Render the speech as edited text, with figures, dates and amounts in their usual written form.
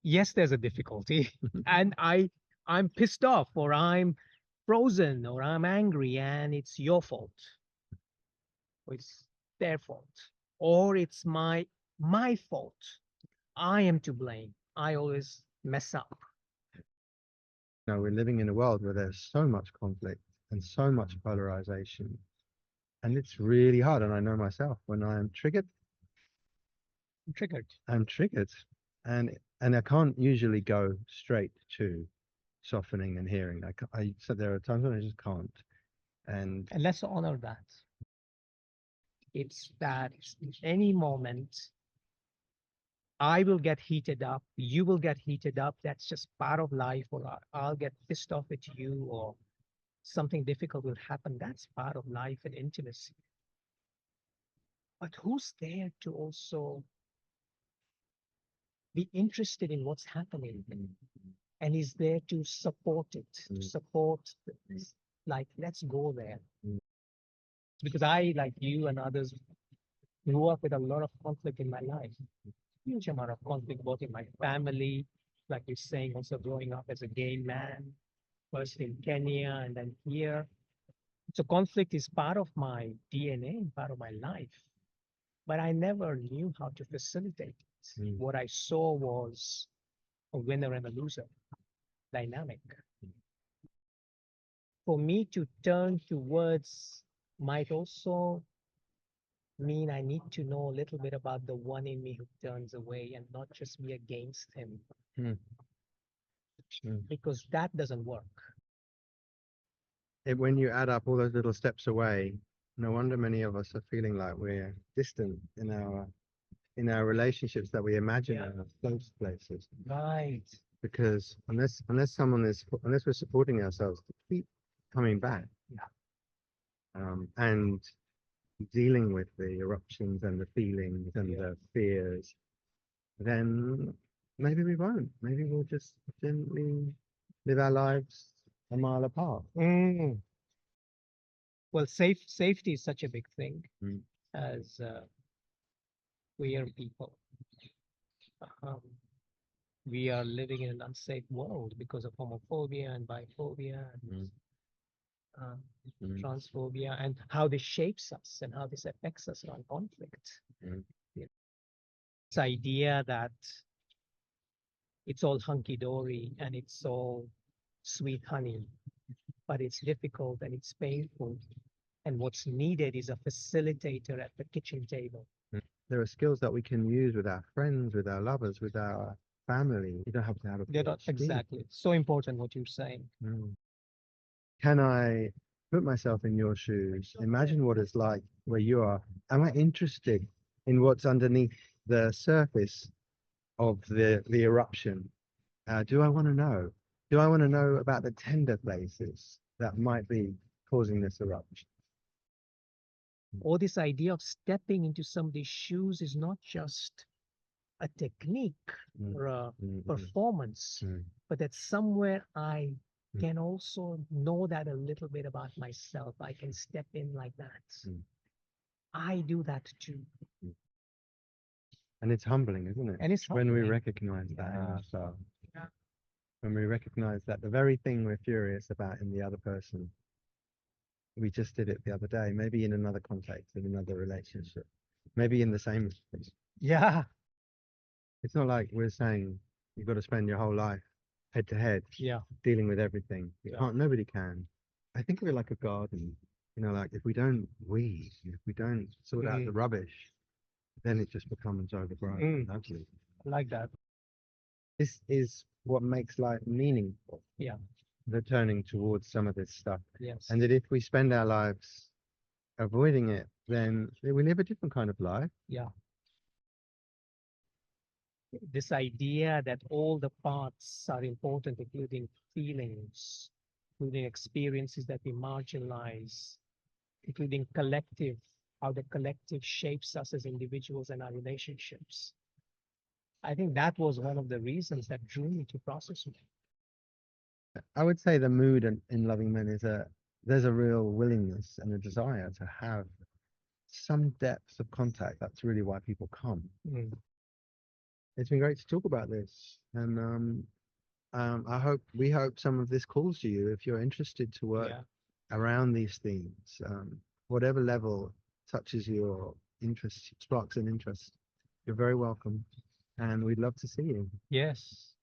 yes, there's a difficulty, and I'm pissed off, or I'm frozen, or I'm angry, and it's your fault, or it's their fault, or it's my fault. I am to blame. I always mess up. We're living in a world where there's so much conflict and so much polarization, and it's really hard. And I know myself, when I am triggered, I'm triggered. I'm triggered, and I can't usually go straight to softening and hearing. I said there are times when I just can't. And And let's honor that. It's that any moment I will get heated up, you will get heated up. That's just part of life, or I'll get pissed off at you, or something difficult will happen. That's part of life and intimacy. But who's there to also be interested in what's happening and is there to support it, to support this? Like, let's go there. Because I, like you and others, grew up with a lot of conflict in my life, huge amount of conflict, both in my family, like you're saying, also growing up as a gay man, first in Kenya and then here. So conflict is part of my DNA, part of my life, but I never knew how to facilitate it. What I saw was a winner and a loser dynamic. For me to turn towards might also mean I need to know a little bit about the one in me who turns away and not just be against him, mm, mm. because that doesn't work. When you add up all those little steps away, no wonder many of us are feeling like we're distant in our relationships that we imagine Yeah. are close places. Right. Because unless we're supporting ourselves to keep coming back, and dealing with the eruptions and the feelings and the fears, then maybe we won't. Maybe we'll just gently live our lives a mile apart. Well, safety is such a big thing Mm. as queer people. Um, we are living in an unsafe world because of homophobia and biphobia and uh, transphobia, and how this shapes us and how this affects us around conflict. Mm. This idea that it's all hunky dory and it's all sweet honey, but it's difficult and it's painful. And what's needed is a facilitator at the kitchen table. There are skills that we can use with our friends, with our lovers, with our family. You don't have to have a They're not PhD. exactly so important what you're saying. Can I put myself in your shoes? Imagine what it's like where you are. Am I interested in what's underneath the surface of the eruption? Do I want to know? Do I want to know about the tender places that might be causing this eruption? Or this idea of stepping into somebody's shoes is not just a technique or a performance, but that somewhere I can also know that a little bit about myself. I can step in like that. I do that too. And it's humbling, isn't it? And it's when we humbling. recognize that in ourselves. When we recognize that the very thing we're furious about in the other person, we just did it the other day, maybe in another context, in another relationship, maybe in the same. Yeah. It's not like we're saying you've got to spend your whole life head to head, dealing with everything. You can't. Nobody can. I think of it like a garden. Like if we don't weed, if we don't sort out the rubbish, then it just becomes overgrown and ugly. I like that. This is what makes life meaningful. Yeah. Returning towards some of this stuff. Yes. And that if we spend our lives avoiding it, then we live a different kind of life. Yeah. This idea that all the parts are important, including feelings, including experiences that we marginalize, including collective, how the collective shapes us as individuals and our relationships. I think that was one of the reasons that drew me to Process Me. I would say the mood in Loving Men is there's a real willingness and a desire to have some depth of contact. That's really why people come. It's been great to talk about this, and we hope some of this calls to you if you're interested to work Yeah. around these themes, whatever level touches your interest, sparks an interest. You're very welcome, and we'd love to see you. Yes.